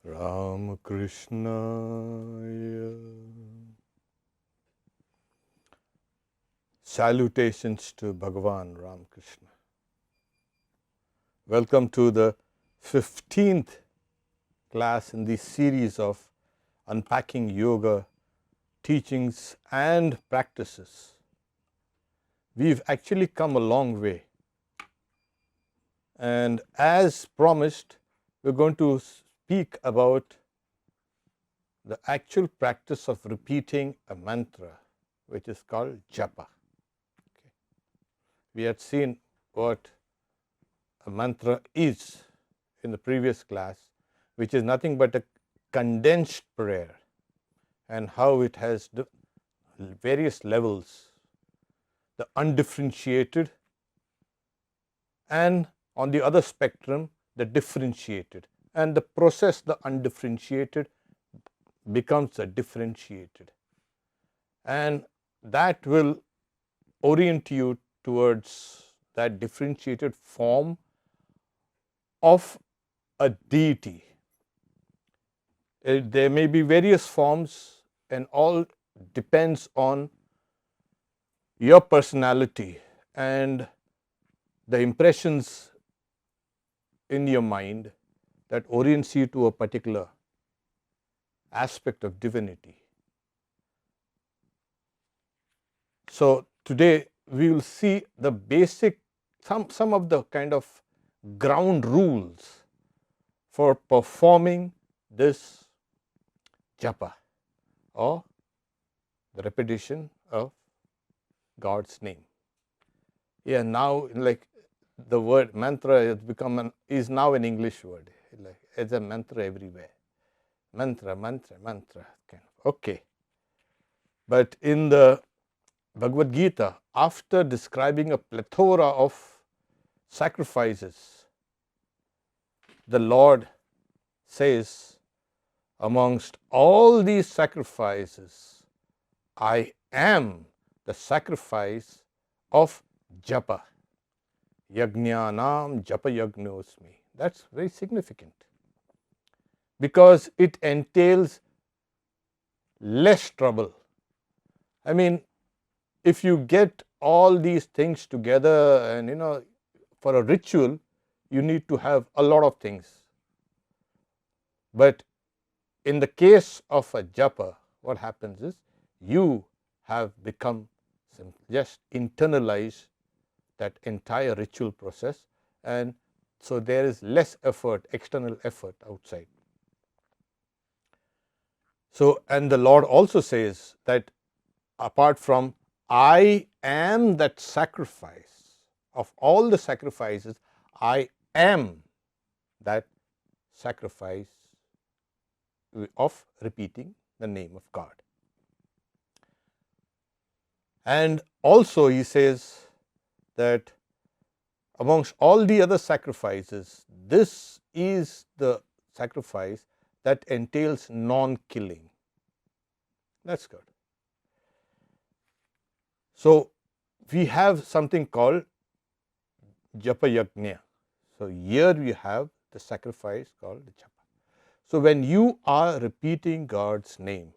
Ramakrishna. Salutations to Bhagavan Ramakrishna. Welcome to the 15th class in the series of Unpacking Yoga teachings and practices. We've actually come a long way. And as promised, we're going to speak about the actual practice of repeating a mantra, which is called Japa. Okay. We had seen what a mantra is in the previous class, which is nothing but a condensed prayer, and how it has various levels, the undifferentiated, and on the other spectrum, the differentiated. And the process, the undifferentiated, becomes a differentiated. And that will orient you towards that differentiated form of a deity. There may be various forms, and all depends on your personality and the impressions in your mind that orients you to a particular aspect of divinity. So today we will see the basic, some of the kind of ground rules for performing this japa, or the repetition of God's name. Yeah, now like the word mantra has become is now an English word. Like it's a mantra everywhere. Mantra. Okay. But in the Bhagavad Gita, after describing a plethora of sacrifices, the Lord says, amongst all these sacrifices, I am the sacrifice of Japa. Yajnanam Japa Yajnosmi. That's very significant, because it entails less trouble. I mean, if you get all these things together, and for a ritual, you need to have a lot of things. But in the case of a japa, what happens is you have become just internalize that entire ritual process, and so there is less effort, external effort outside. So, and the Lord also says that apart from I am that sacrifice of all the sacrifices, I am that sacrifice of repeating the name of God. And also he says that amongst all the other sacrifices, this is the sacrifice that entails non-killing. That's good. So we have something called Japa Yajna. So here we have the sacrifice called the Japa. So when you are repeating God's name,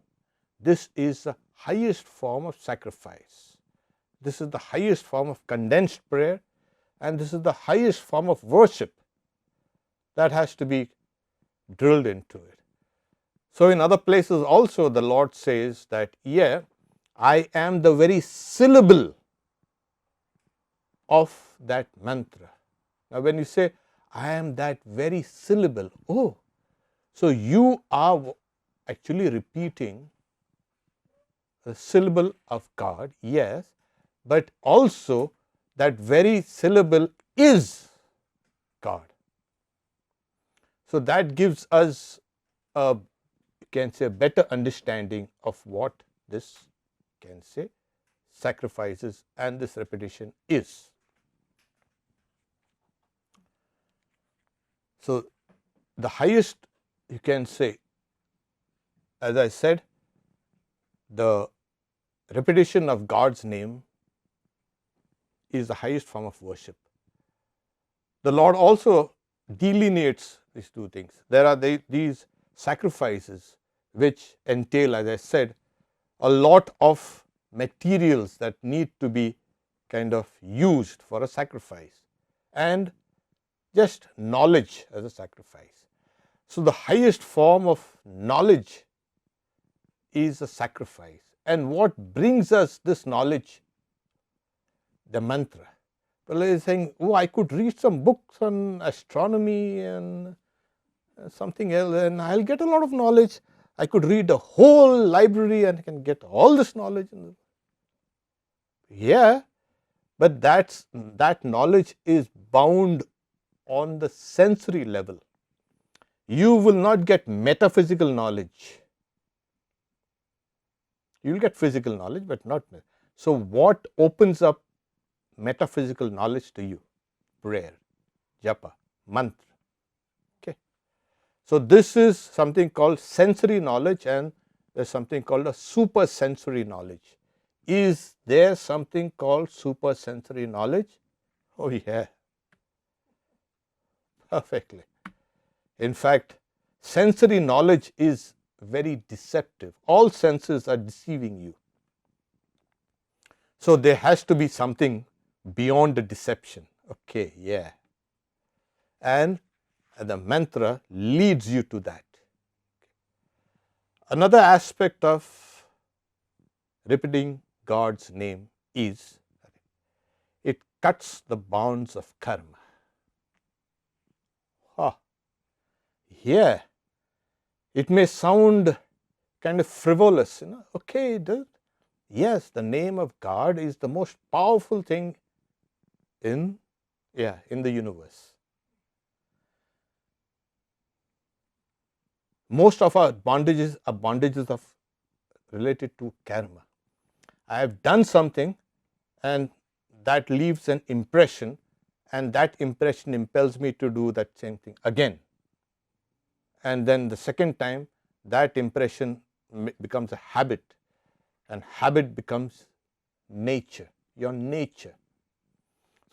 this is the highest form of sacrifice. This is the highest form of condensed prayer, and this is the highest form of worship that has to be drilled into it. So in other places also the Lord says that, yeah, I am the very syllable of that mantra. Now when you say, I am that very syllable, so you are actually repeating the syllable of God, yes, but also that very syllable is God. So that gives us you can say a better understanding of what this can say sacrifices and this repetition is. So the highest, you can say, as I said, the repetition of God's name is the highest form of worship. The Lord also delineates these two things. There are these sacrifices which entail, as I said, a lot of materials that need to be kind of used for a sacrifice, and just knowledge as a sacrifice. So, the highest form of knowledge is a sacrifice. And what brings us this knowledge? The mantra. Well, is saying, oh, I could read some books on astronomy and something else, and I'll get a lot of knowledge. I could read a whole library and I can get all this knowledge. Yeah, but that knowledge is bound on the sensory level. You will not get metaphysical knowledge. You will get physical knowledge, but not. So, what opens up metaphysical knowledge to you? Prayer, japa, mantra. Okay. So, this is something called sensory knowledge, and there is something called a supersensory knowledge. Is there something called supersensory knowledge? Oh, yeah, perfectly. In fact, sensory knowledge is very deceptive. All senses are deceiving you. So, there has to be something beyond the deception. Okay, yeah. And the mantra leads you to that. Another aspect of repeating God's name is it cuts the bonds of karma. Yeah, it may sound kind of frivolous, okay, yes, the name of God is the most powerful thing in the universe. Most of our bondages are bondages of related to karma. I have done something and that leaves an impression, and that impression impels me to do that same thing again. And then the second time, that impression becomes a habit, and habit becomes nature, your nature.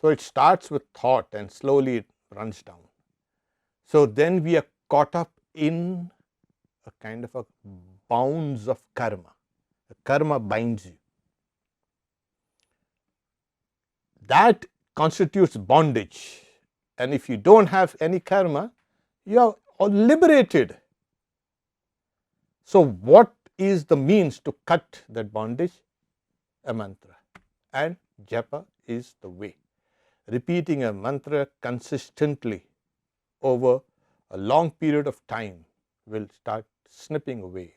So, it starts with thought and slowly it runs down. So, then we are caught up in a kind of a bounds of karma. The karma binds you. That constitutes bondage, and if you don't have any karma, you are liberated. So, what is the means to cut that bondage? A mantra, and japa is the way. Repeating a mantra consistently over a long period of time will start snipping away.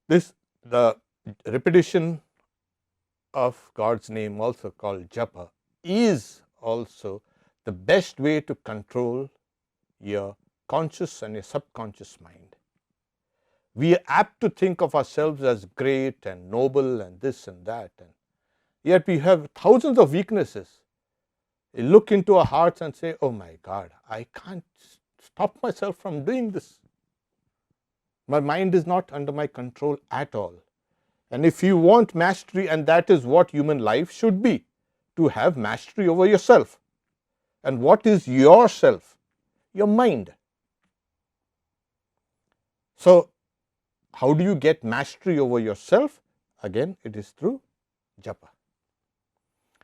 The repetition of God's name, also called japa, is also the best way to control your conscious and your subconscious mind. We are apt to think of ourselves as great and noble and this and that, and yet we have thousands of weaknesses. We look into our hearts and say, oh my God, I can't stop myself from doing this. My mind is not under my control at all. And if you want mastery, and that is what human life should be, to have mastery over yourself. And what is yourself? Your mind. So, how do you get mastery over yourself? Again, it is through japa.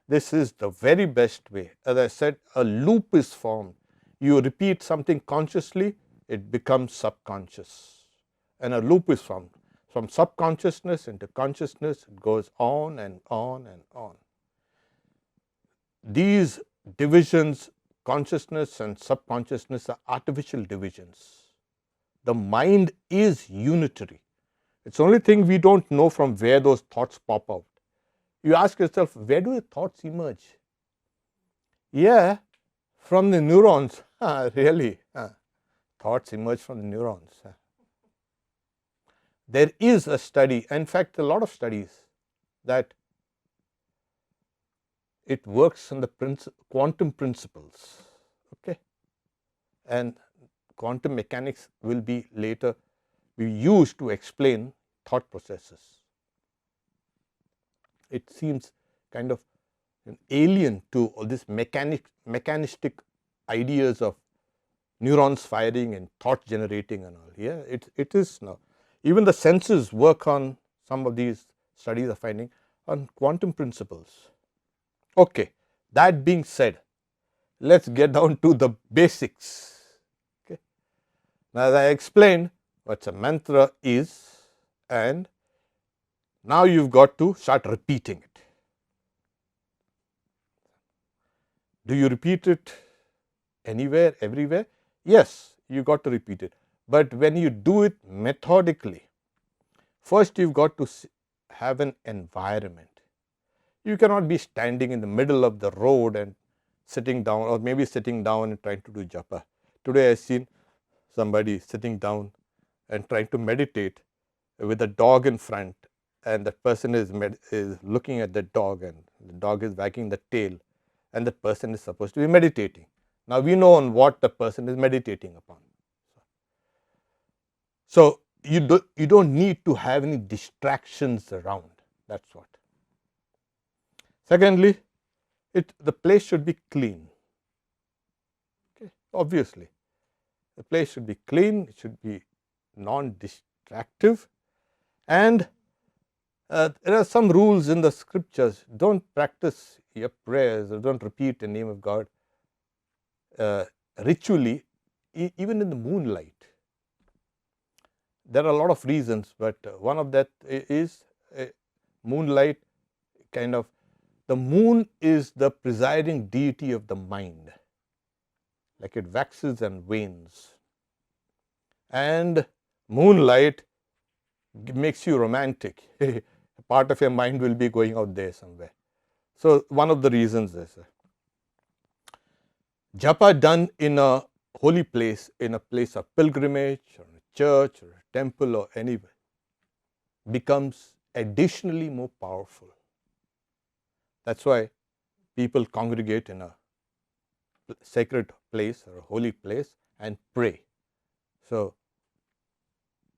This is the very best way. As I said, a loop is formed. You repeat something consciously, it becomes subconscious. And a loop is formed. From subconsciousness into consciousness, it goes on and on and on. These divisions, consciousness and subconsciousness, are artificial divisions. The mind is unitary. It's the only thing we don't know from where those thoughts pop out. You ask yourself, where do the thoughts emerge? Yeah, from the neurons. Really? Thoughts emerge from the neurons. There is a study, in fact, a lot of studies, that it works on the quantum principles. Okay, and quantum mechanics will be later be used to explain thought processes. It seems kind of alien to all these mechanistic ideas of neurons firing and thought generating and all. Yeah, it is now. Even the senses work on, some of these studies are finding, on quantum principles. Okay, that being said, let's get down to the basics. Okay. Now, as I explained what a mantra is, and now you've got to start repeating it. Do you repeat it anywhere, everywhere? Yes, you got to repeat it. But when you do it methodically, first you've got to have an environment. You cannot be standing in the middle of the road and sitting down, or maybe sitting down and trying to do japa. Today I've seen somebody sitting down and trying to meditate with a dog in front, and that person is looking at the dog, and the dog is wagging the tail, and the person is supposed to be meditating. Now we know on what the person is meditating upon. So you don't need to have any distractions around. That's what. Secondly, the place should be clean. Okay, obviously, the place should be clean. It should be non-distractive, and there are some rules in the scriptures. Don't practice your prayers, or don't repeat the name of God ritually, even in the moonlight. There are a lot of reasons, but one of that is moonlight. Kind of, the moon is the presiding deity of the mind. Like, it waxes and wanes, and moonlight makes you romantic. Part of your mind will be going out there somewhere. So one of the reasons is japa done in a holy place, in a place of pilgrimage, or a church, or a temple, or anywhere, becomes additionally more powerful. That's why people congregate in a sacred place or a holy place and pray. So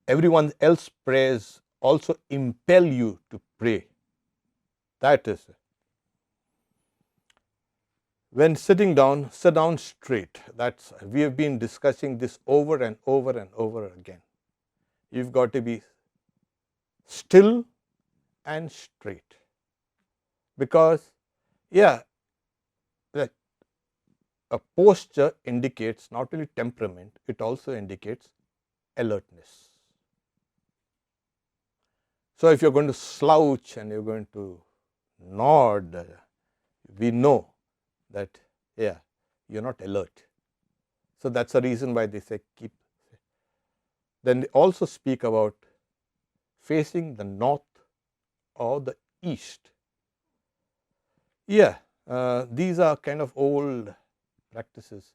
everyone else's prayers also impel you to pray. That is it. When sitting down, sit down straight. We have been discussing this over and over and over again. You've got to be still and straight, because a posture indicates not only temperament, it also indicates alertness. So if you're going to slouch and you're going to nod, we know that you're not alert. So that's the reason why they say keep. Then they also speak about facing the north or the east. These are kind of old practices,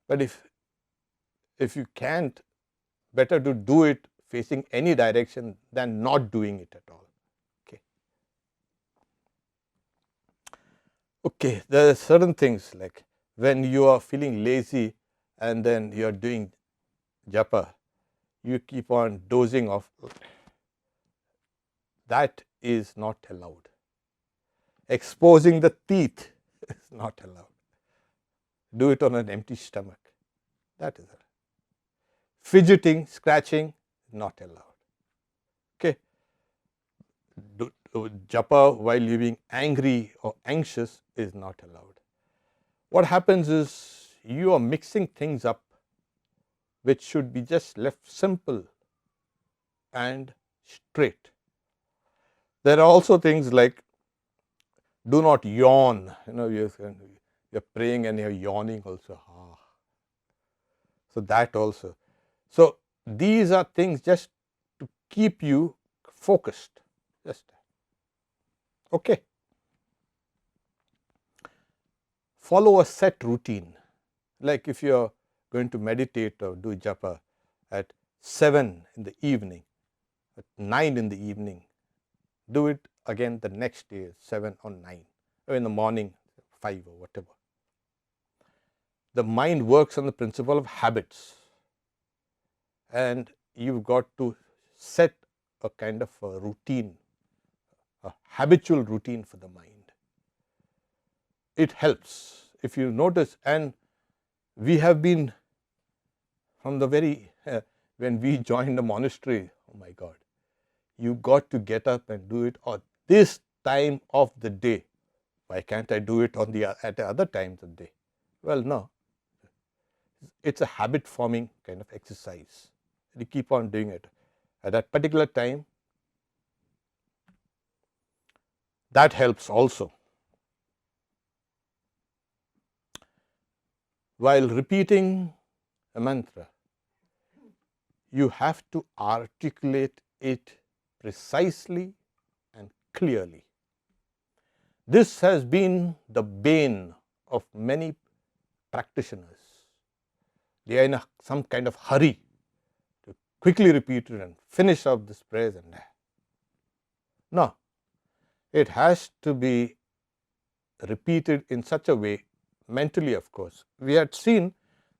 but if you can't, better to do it facing any direction than not doing it at all. Okay, there are certain things, like when you are feeling lazy and then you are doing japa, you keep on dozing off. That is not allowed. Exposing the teeth is not allowed. Do it on an empty stomach. That is allowed. Fidgeting, scratching, not allowed. Okay. Japa while you're being angry or anxious is not allowed. What happens is you are mixing things up which should be just left simple and straight. There are also things like, do not yawn. You're praying and you're yawning also. So that also. So these are things just to keep you focused. Okay. Follow a set routine. Like if you're going to meditate or do japa at 7 in the evening, at 9 in the evening, do it again the next day, 7 or 9, or in the morning, 5 or whatever. The mind works on the principle of habits, and you've got to set a kind of a routine, a habitual routine for the mind. It helps. If you notice, and we have been from the very, when we joined the monastery, oh my God, you got to get up and do it at this time of the day. Why can't I do it at the other times of the day? Well, no. It's a habit forming kind of exercise. You keep on doing it. At that particular time, that helps also. While repeating a mantra, you have to articulate it precisely and clearly. This has been the bane of many practitioners. They are in some kind of hurry to quickly repeat it and finish up this prayer. No, it has to be repeated in such a way, mentally of course. We had seen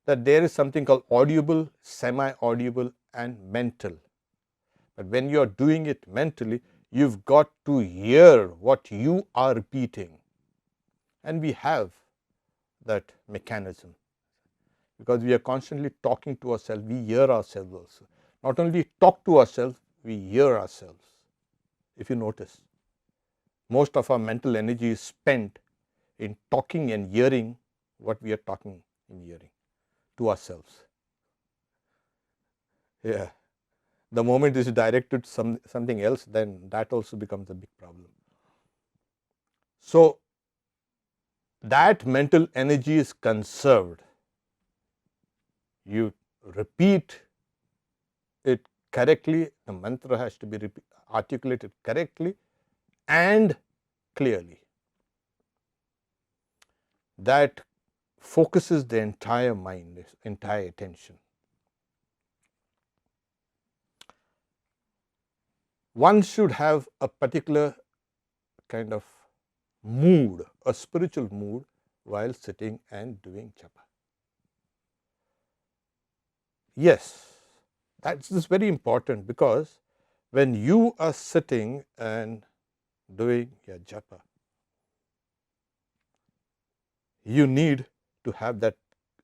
that there is something called audible, semi-audible and mental. But when you are doing it mentally, you've got to hear what you are repeating. And we have that mechanism. Because we are constantly talking to ourselves, we hear ourselves also. Not only talk to ourselves, we hear ourselves. If you notice, most of our mental energy is spent in talking and hearing what we are talking and hearing to ourselves. Yeah. The moment it is directed to something else, then that also becomes a big problem. So, that mental energy is conserved. You repeat it correctly, the mantra has to be articulated correctly and clearly. That focuses the entire mind, entire attention. One should have a particular kind of mood, a spiritual mood, while sitting and doing japa. Yes, that's very important, because when you are sitting and doing your japa, you need to have that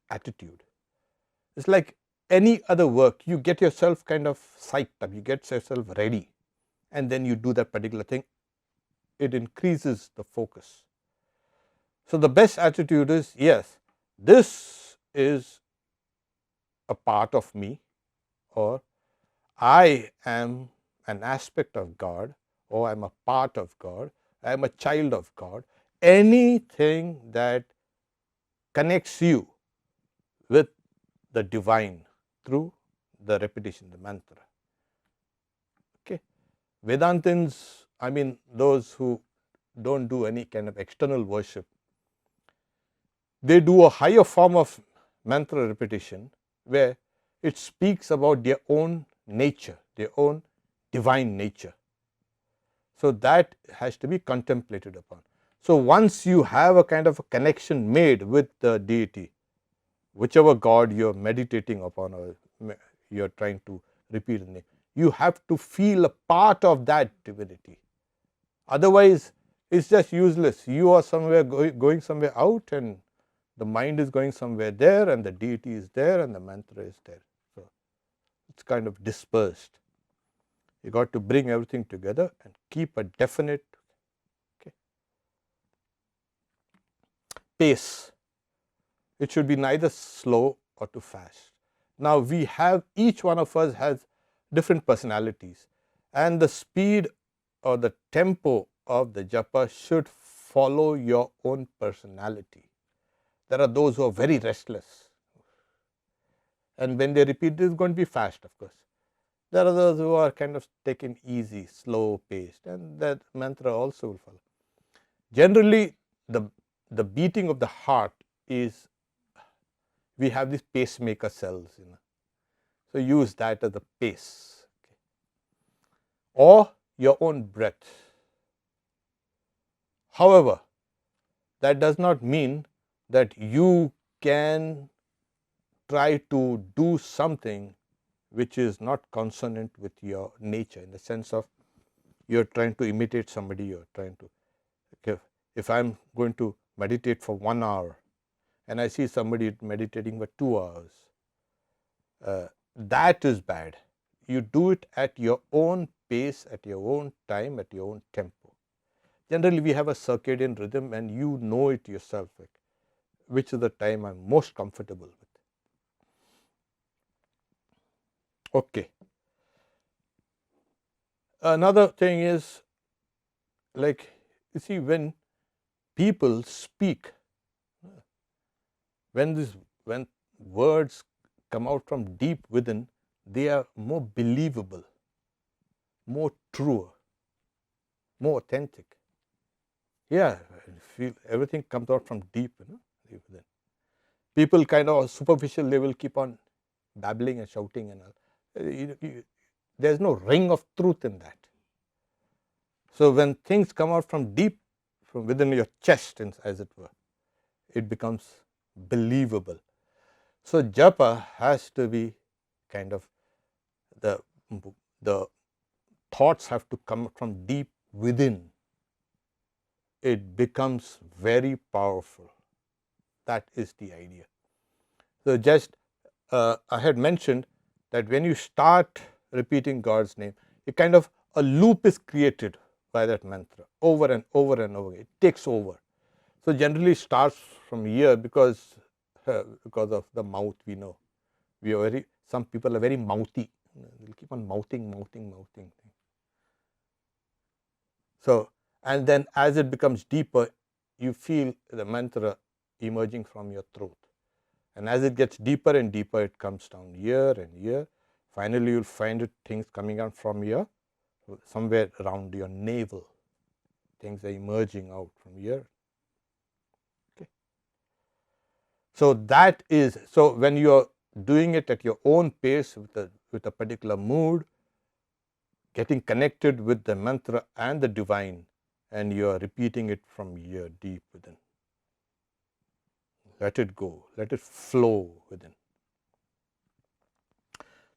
attitude. It's like any other work, you get yourself kind of psyched up, you get yourself ready, and then you do that particular thing. It increases the focus. So the best attitude is, yes, this is a part of me, or I am an aspect of God, or I am a part of God, I am a child of God. Anything that connects you with the divine through the repetition, the mantra. Okay. Vedantins, I mean those who don't do any kind of external worship, they do a higher form of mantra repetition where it speaks about their own nature, their own divine nature. So that has to be contemplated upon. So once you have a kind of a connection made with the deity, whichever God you are meditating upon or you are trying to repeat the name, you have to feel a part of that divinity. Otherwise, it's just useless. You are somewhere going somewhere out, and the mind is going somewhere there, and the deity is there, and the mantra is there. So it's kind of dispersed. You got to bring everything together and keep a definite pace. It should be neither slow or too fast. Now we have, each one of us has different personalities, and the speed or the tempo of the japa should follow your own personality. There are those who are very restless, and when they repeat, it is going to be fast, of course. There are those who are kind of taken easy, slow paced, and that mantra also will follow. Generally, the beating of the heart is, we have these pacemaker cells, so use that as the pace. Okay. Or your own breath. However, that does not mean that you can try to do something which is not consonant with your nature, in the sense of you're trying to imitate somebody, you're trying to, okay, if I'm going to meditate for 1 hour and I see somebody meditating for 2 hours, that is bad. You do it at your own pace, at your own time, at your own tempo. Generally, we have a circadian rhythm and you know it yourself, like which is the time I'm most comfortable with. Okay. Another thing is, like, you see, when people speak, when words come out from deep within, they are more believable, more true, more authentic. Yeah, feel everything comes out from deep, deep within. People kind of superficial level keep on babbling and shouting and all. There's no ring of truth in that. So when things come out from deep, from within your chest, as it were, it becomes believable. So japa has to be kind of the thoughts have to come from deep within. It becomes very powerful. That is the idea. So just I had mentioned that when you start repeating God's name, it kind of a loop is created by that mantra over and over and over. It takes over. So generally starts from here because of the mouth. We know we are some people are very mouthy. They'll keep on mouthing. So, and then as it becomes deeper, you feel the mantra emerging from your throat. And as it gets deeper and deeper, it comes down here and here. Finally, you'll find things coming out from here, somewhere around your navel. Things are emerging out from here. Okay. So that is, so when you are doing it at your own pace with a particular mood, getting connected with the mantra and the divine, and you are repeating it from here deep within. Let it go, let it flow within.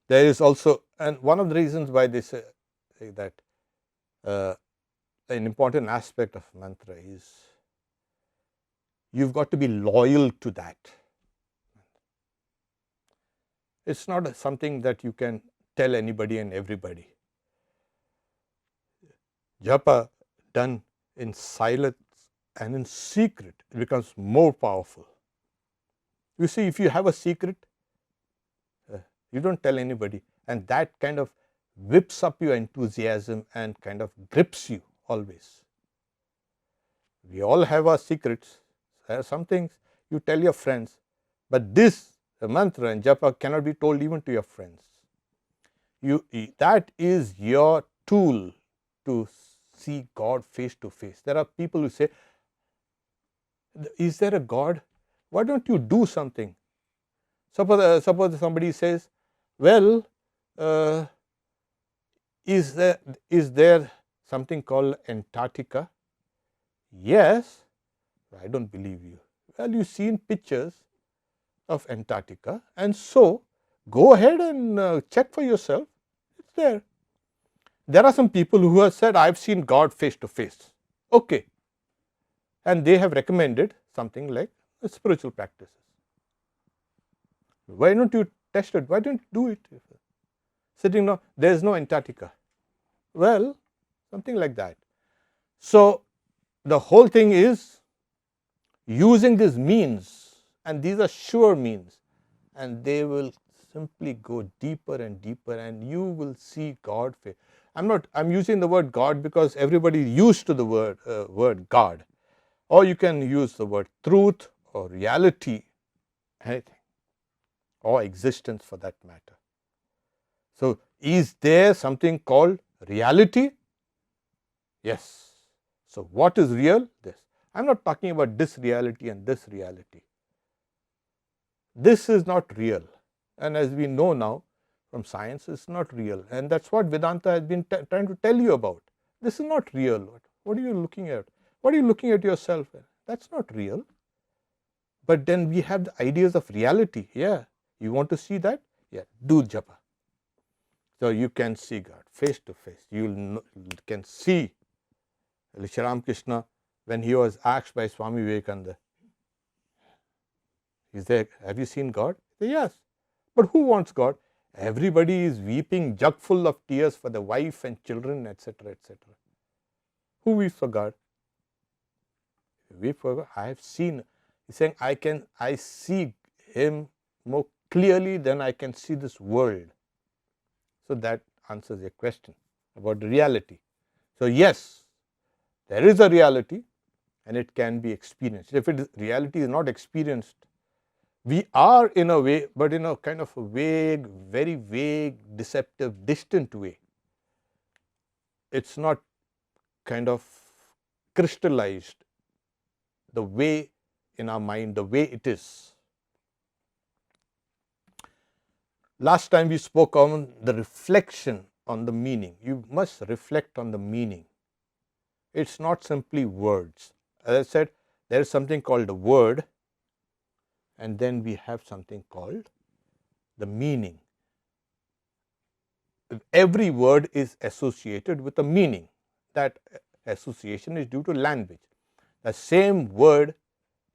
There is also, and one of the reasons why they say that an important aspect of mantra is you've got to be loyal to that. It's not something that you can tell anybody and everybody. Japa done in silence and in secret, it becomes more powerful. You see, if you have a secret, you don't tell anybody, and that kind of whips up your enthusiasm and kind of grips you always. We all have our secrets. There are some things you tell your friends, but this, the mantra and japa, cannot be told even to your friends. That is your tool to see God face to face. There are people who say, is there a God? Why don't you do something? Suppose somebody says, well, is there something called Antarctica? Yes. I don't believe you. Well, you've seen pictures of Antarctica, and so go ahead and check for yourself. It's there. There are some people who have said, I've seen God face to face. Okay. And they have recommended something like spiritual practices. Why don't you test it? Why don't you do it? Sitting now, there is no Antarctica. Well, something like that. So the whole thing is using these means, and these are sure means, and they will simply go deeper and deeper, and you will see God face. I'm using the word God because everybody is used to the word God, or you can use the word truth or reality, anything, or existence for that matter. So is there something called reality? Yes. So what is real? This. I'm not talking about this reality and this reality. This is not real, and as we know now from science, it's not real, and that's what Vedanta has been trying to tell you about. This is not real. What are you looking at? What are you looking at yourself? That's not real. But then we have the ideas of reality. Yeah, you want to see that? Yeah, do japa. So you can see God face to face. You can see Sri Ramakrishna when he was asked by Swami Satyamayananda, have you seen God? He said, yes. But who wants God? Everybody is weeping jug full of tears for the wife and children, etc., etc. Who weeps for God? Weep for God. I have seen. He's saying, I see Him more clearly than I can see this world. So that answers your question about the reality. So yes, there is a reality and it can be experienced. If reality is not experienced, we are in a way, but in a kind of a vague, very vague, deceptive, distant way. It's not kind of crystallized the way in our mind, the way it is. Last time we spoke on the reflection on the meaning. You must reflect on the meaning. It's not simply words. As I said, there is something called the word, and then we have something called the meaning. Every word is associated with a meaning. That association is due to language. The same word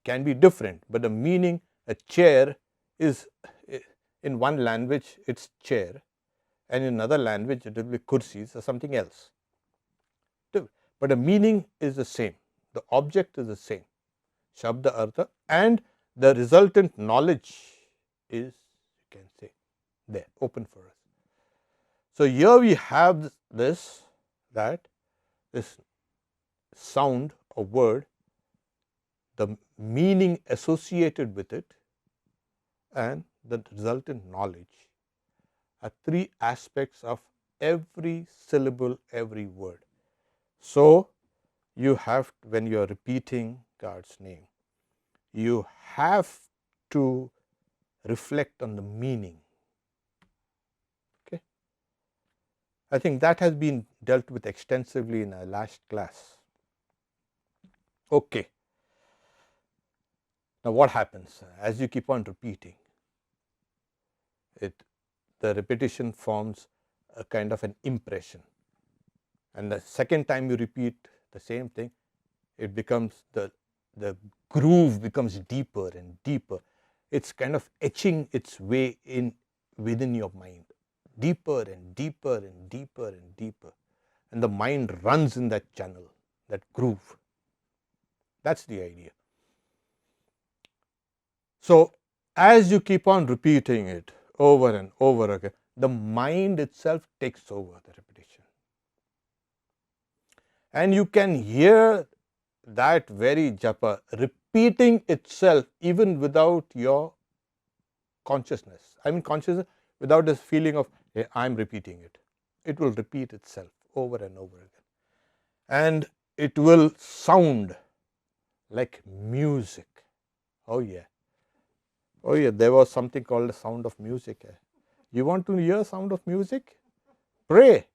can be different, but the meaning, a chair, is in one language it's chair, and in another language it will be kursis or something else. But the meaning is the same, the object is the same, shabda artha, and the resultant knowledge is, you can say, there, open for us. So here we have this, that this sound or word, the meaning associated with it, and the resultant knowledge are three aspects of every syllable, every word. So you have, when you are repeating God's name, you have to reflect on the meaning. Okay, I think that has been dealt with extensively in our last class. Okay, now what happens as you keep on repeating it? The repetition forms a kind of an impression, and the second time you repeat the same thing, it becomes the groove becomes deeper and deeper. It's kind of etching its way in within your mind, deeper and deeper and deeper and deeper, and the mind runs in that channel, that groove. That's the idea. So as you keep on repeating it over and over again, the mind itself takes over the repetition, and you can hear that very japa repeating itself even without your consciousness. I mean consciousness without this feeling of, hey, I'm repeating it. It will repeat itself over and over again, and it will sound like music. Oh yeah, oh yeah, there was something called the sound of music. You want to hear sound of music? Pray.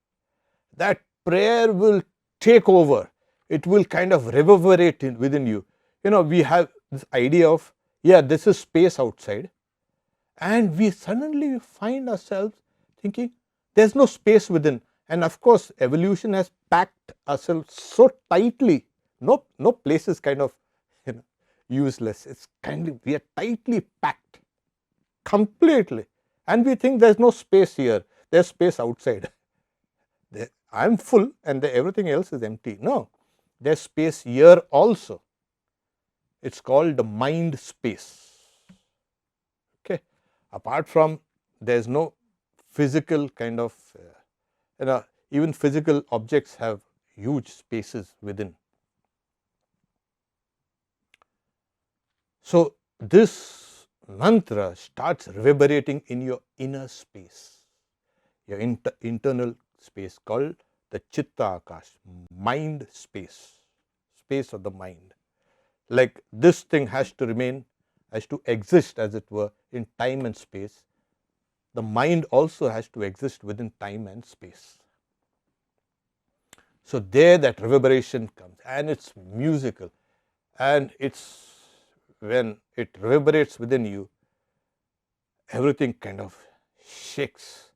That prayer will take over. It will kind of reverberate within you. You know, we have this idea of, yeah, this is space outside, and we suddenly find ourselves thinking there's no space within. And of course, evolution has packed ourselves so tightly. No place is kind of, you know, useless. It's kind of, we are tightly packed completely, and we think there's no space here. There's space outside. I'm full and everything else is empty. No, there's space here also. It's called the mind space. Okay, apart from, there's no physical kind of, even physical objects have huge spaces within. So this mantra starts reverberating in your inner space, your internal space, called the chitta akash, mind space, space of the mind. Like this thing has to remain, has to exist, as it were, in time and space. The mind also has to exist within time and space. So there that reverberation comes, and it's musical, and it's, when it reverberates within you, everything kind of shakes.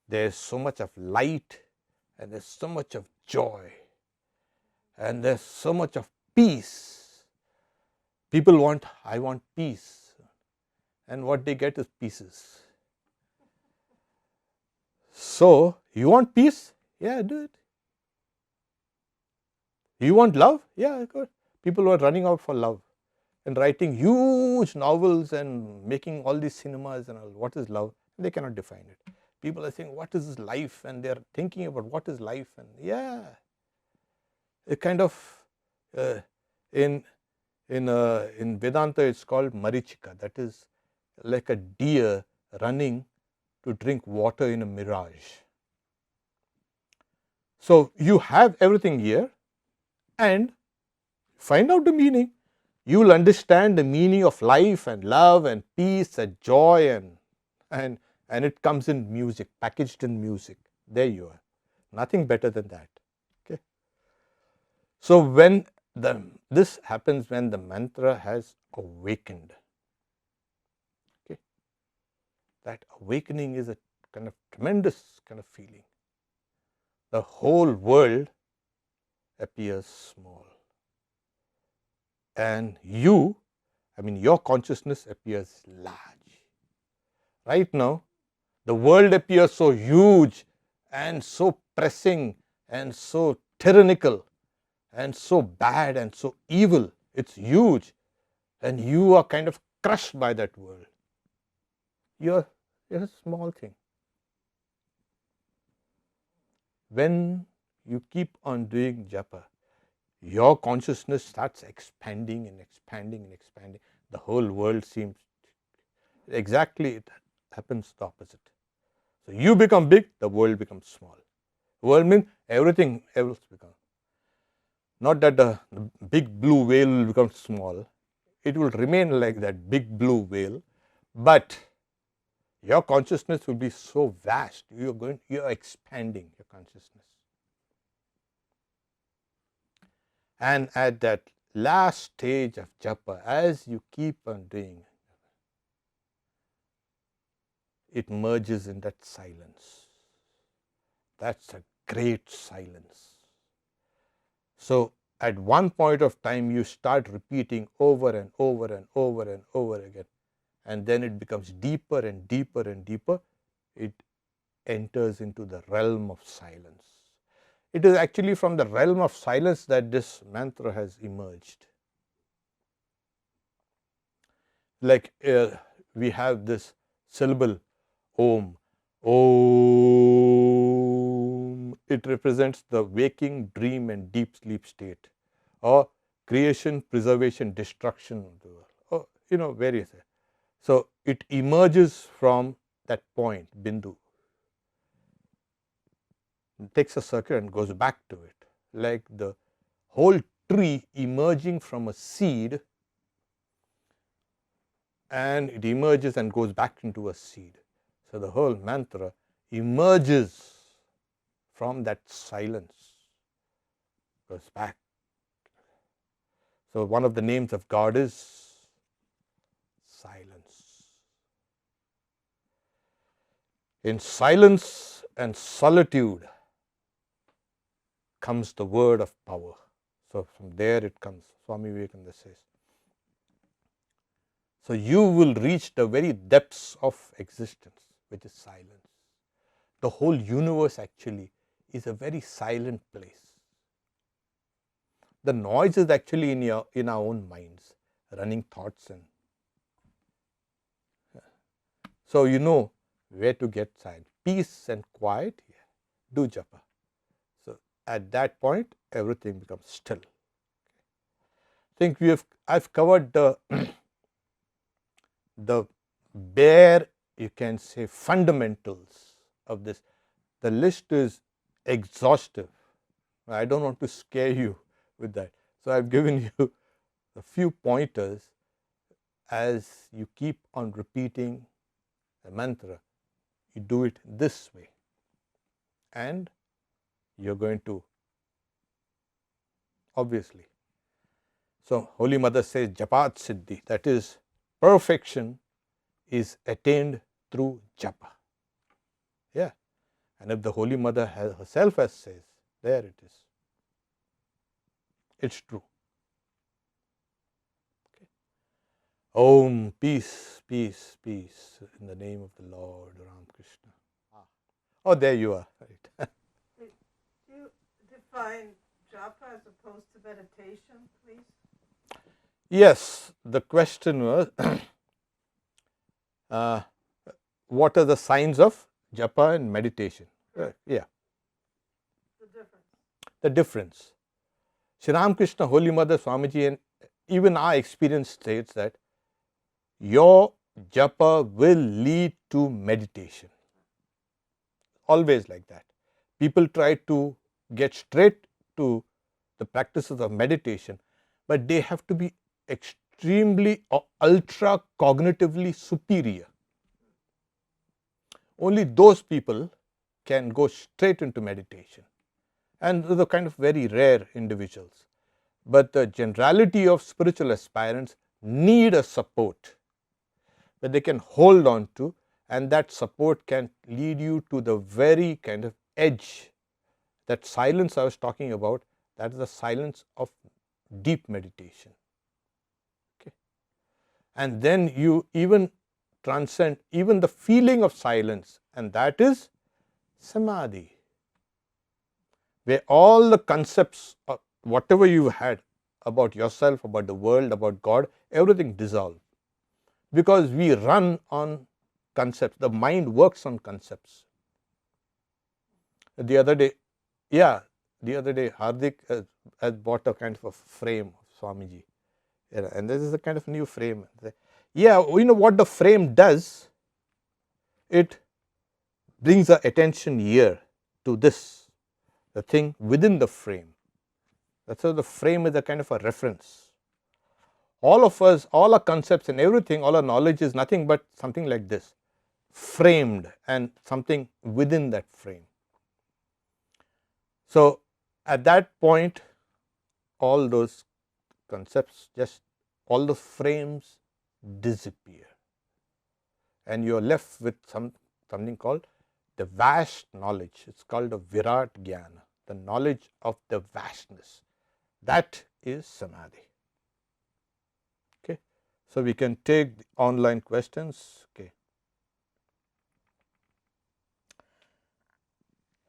There's so much of light, and there's so much of joy, and there's so much of peace. People want, I want peace, and what they get is pieces. So, you want peace? Yeah, do it. You want love? Yeah, good. People were running out for love and writing huge novels and making all these cinemas and all. What is love? They cannot define it. People are saying, what is life? And they're thinking about what is life. And yeah, a kind of uh, in in Vedanta, it's called Marichika. That is like a deer running to drink water in a mirage. So you have everything here, and find out the meaning. You will understand the meaning of life and love and peace and joy, and it comes in music, packaged in music. There you are. Nothing better than that. Okay. So when this happens, when the mantra has awakened. Okay. That awakening is a kind of tremendous kind of feeling. The whole world appears small. And you, your consciousness appears large. Right now, the world appears so huge and so pressing and so tyrannical and so bad and so evil. It's huge, and you are kind of crushed by that world. You're a small thing. When you keep on doing japa, your consciousness starts expanding and expanding and expanding. The whole world seems exactly, it happens the opposite. So you become big, the world becomes small. World means everything else becomes. Not that the big blue whale will become small. It will remain like that big blue whale, but your consciousness will be so vast. You are expanding your consciousness. And at that last stage of japa, as you keep on doing, it merges in that silence. That's a great silence. So at one point of time, you start repeating over and over and over and over again, and then it becomes deeper and deeper and deeper. It enters into the realm of silence. It is actually from the realm of silence that this mantra has emerged. Like we have this syllable Om. Om. It represents the waking, dream, and deep sleep state, or creation, preservation, destruction of the world, or various. So it emerges from that point, bindu, takes a circle and goes back to it, like the whole tree emerging from a seed, and it emerges and goes back into a seed. So the whole mantra emerges from that silence, goes back. So one of the names of God is silence. In silence and solitude comes the word of power. So from there it comes. Swami Vivekananda says. So you will reach the very depths of existence, which is silence. The whole universe actually is a very silent place. The noise is actually in our own minds, running thoughts, and so you know where to get silent. Peace and quiet, yeah. Do japa. So at that point, everything becomes still. I think I've covered the the bare, you can say, fundamentals of this. The list is exhaustive. I don't want to scare you with that. So I've given you a few pointers. As you keep on repeating the mantra, you do it this way, and you're going to, obviously. So Holy Mother says Japat Siddhi, that is, perfection is attained through japa. Yeah. And if the Holy Mother herself has says, there it is. It's true. Okay. Om, peace, peace, peace, in the name of the Lord Ramakrishna. Oh, there you are. Right. Do you define japa as opposed to meditation, please? Yes, the question was what are the signs of japa and meditation? Yeah. The difference. The difference. Sri Ramakrishna, Holy Mother, Swamiji, and even our experience states that your japa will lead to meditation. Always like that. People try to get straight to the practices of meditation, but they have to be extremely or ultra cognitively superior. Only those people can go straight into meditation, and those are kind of very rare individuals. But the generality of spiritual aspirants need a support that they can hold on to, and that support can lead you to the very kind of edge. That silence I was talking about, that is the silence of deep meditation. Okay. And then you even transcend even the feeling of silence, and that is samadhi, where all the concepts of whatever you had about yourself, about the world, about God, everything dissolves. Because we run on concepts, the mind works on concepts. The other day, Hardik has bought a kind of a frame of Swamiji, and this is a kind of new frame. Yeah, you know what the frame does? It brings the attention here to this, the thing within the frame. That's how the frame is a kind of a reference. All of us, all our concepts and everything, all our knowledge is nothing but something like this, framed, and something within that frame. So at that point, all those concepts, just all the frames disappear, and you are left with something called the vast knowledge. It's called a Virat Jnana, the knowledge of the vastness. That is samadhi. Okay, so we can take the online questions. Okay,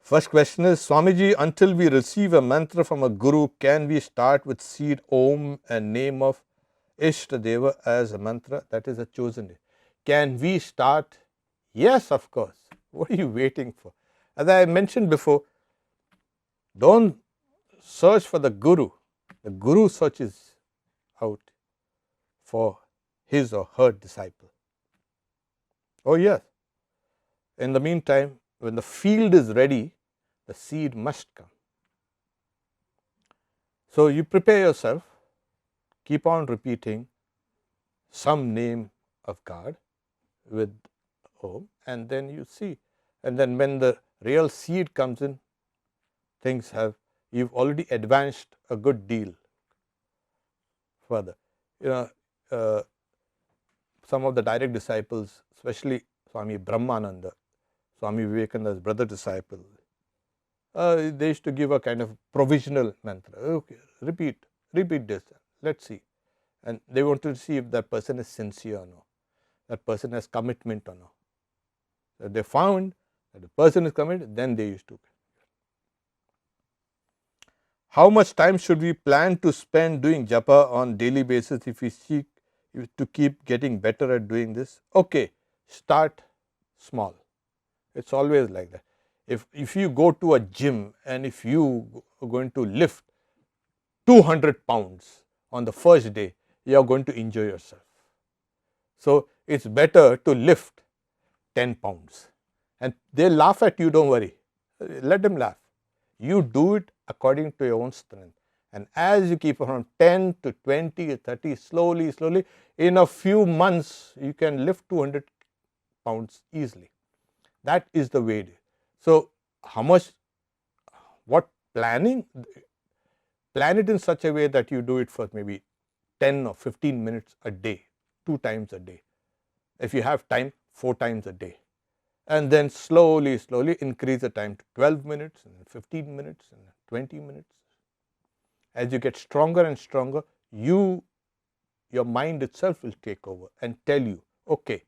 first question is, Swamiji, until we receive a mantra from a guru, can we start with seed Om and name of Ishtadeva as a mantra? That is a chosen name. Can we start? Yes, of course. What are you waiting for? As I mentioned before, don't search for the guru. The guru searches out for his or her disciple. Oh yes. In the meantime, when the field is ready, the seed must come. So you prepare yourself, keep on repeating some name of God with Om, and then you see. And then when the real seed comes in, you've already advanced a good deal further. Some of the direct disciples, especially Swami Brahmananda, Swami Vivekananda's brother disciple, they used to give a kind of provisional mantra. Okay, repeat this, let's see. And they wanted to see if that person is sincere or not, that person has commitment or not. So they found that the person is committed, then they used to. How much time should we plan to spend doing japa on daily basis if we seek to keep getting better at doing this? Okay, start small. It's always like that. If you go to a gym and if you are going to lift 200 pounds on the first day, you are going to enjoy yourself. So it's better to lift 10 pounds. And they laugh at you, don't worry. Let them laugh. You do it according to your own strength. And as you keep on 10 to 20, 30, slowly, in a few months, you can lift 200 pounds easily. That is the way. So how much, what planning? Plan it in such a way that you do it for maybe 10 or 15 minutes a day, 2 times a day. If you have time, 4 times a day. And then slowly increase the time to 12 minutes and 15 minutes and 20 minutes. As you get stronger and stronger, your mind itself will take over and tell you, okay,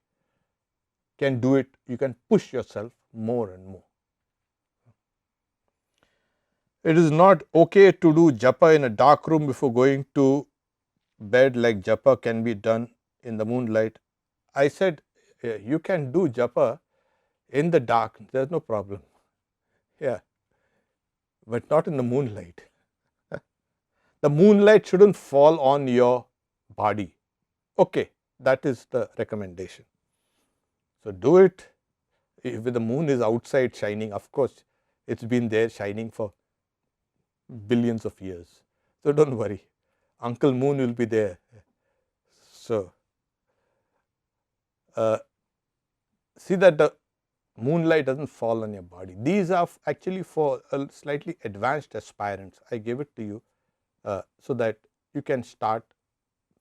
can do it. You can push yourself more and more. It is not okay to do japa in a dark room before going to bed, like japa can be done in the moonlight. I said you can do japa in the dark, there's no problem. Yeah, but not in the moonlight. The moonlight shouldn't fall on your body. Okay, that is the recommendation. So do it. If the moon is outside shining, of course, it's been there shining for billions of years. So don't worry. Uncle Moon will be there. So see that the moonlight doesn't fall on your body. These are actually for slightly advanced aspirants. I gave it to you so that you can start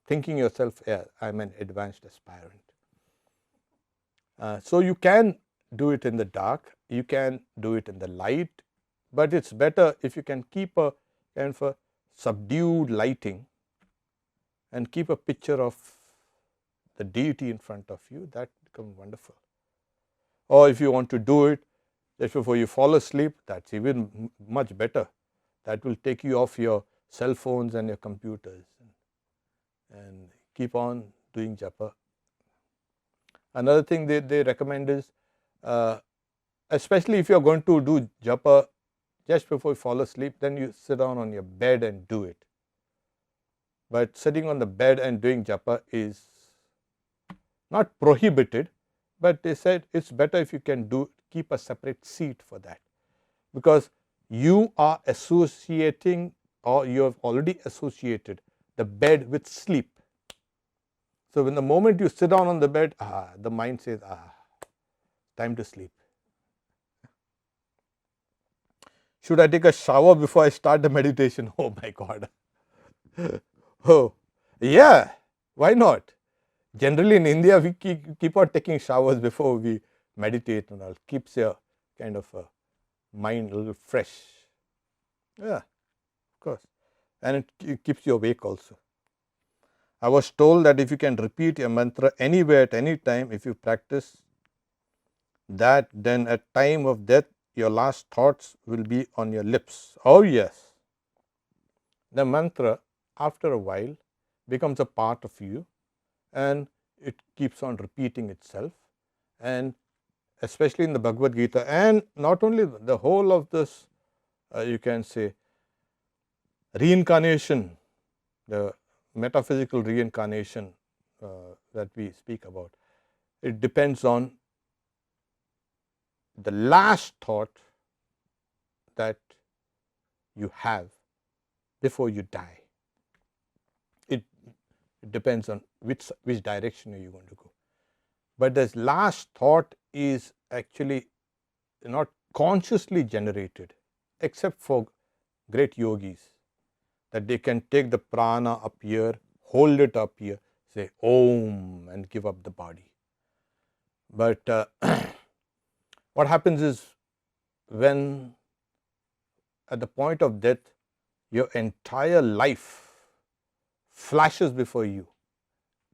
thinking yourself, yeah, I'm an advanced aspirant. So you can do it in the dark, you can do it in the light, but it's better if you can keep a kind of a subdued lighting and keep a picture of the deity in front of you. That becomes wonderful. Or if you want to do it just before you fall asleep, that's even much better. That will take you off your cell phones and your computers and keep on doing japa. Another thing they recommend is, especially if you are going to do japa just before you fall asleep, then you sit down on your bed and do it. But sitting on the bed and doing japa is not prohibited, but they said it's better if you can keep a separate seat for that, because you are associating, or you have already associated the bed with sleep. So when the moment you sit down on the bed, the mind says, time to sleep. Should I take a shower before I start the meditation? Oh my God. Oh, yeah, why not? Generally in India, we keep on taking showers before we meditate and all. Keeps your kind of mind a little fresh. Yeah, of course. And it keeps you awake also. I was told that if you can repeat a mantra anywhere at any time, if you practice that, then at time of death, your last thoughts will be on your lips. Oh yes. The mantra, after a while, becomes a part of you, and it keeps on repeating itself. And especially in the Bhagavad Gita, and not only the whole of this, you can say, reincarnation, the metaphysical reincarnation that we speak about, it depends on the last thought that you have before you die. It depends on which direction are you going to go. But this last thought is actually not consciously generated, except for great yogis, that they can take the prana up here, hold it up here, say Om, and give up the body. But what happens is, when at the point of death, your entire life flashes before you.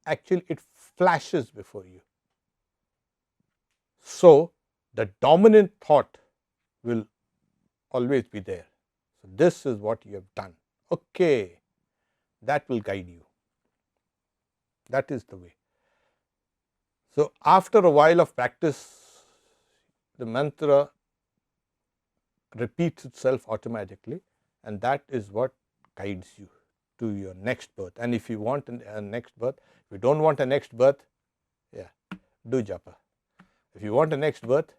Actually, it flashes before you. So the dominant thought will always be there. So this is what you have done. Okay, that will guide you. That is the way. So after a while of practice, the mantra repeats itself automatically, and that is what guides you to your next birth. And if you want a next birth, if you don't want a next birth, yeah, do japa. If you want a next birth,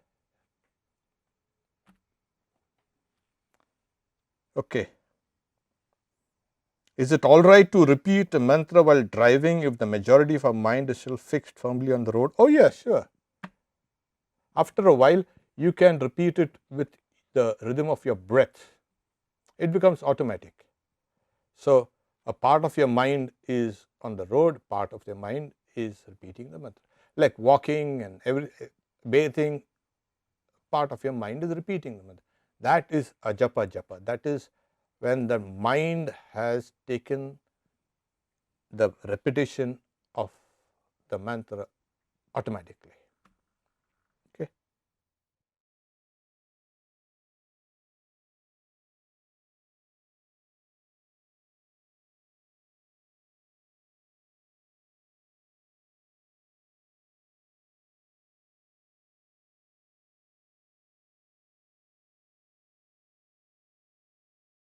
okay. Is it all right to repeat a mantra while driving if the majority of our mind is still fixed firmly on the road? Oh yeah, sure. After a while, you can repeat it with the rhythm of your breath. It becomes automatic. So a part of your mind is on the road, part of your mind is repeating the mantra. Like walking and bathing, part of your mind is repeating the mantra. That is a japa. That is when the mind has taken the repetition of the mantra automatically.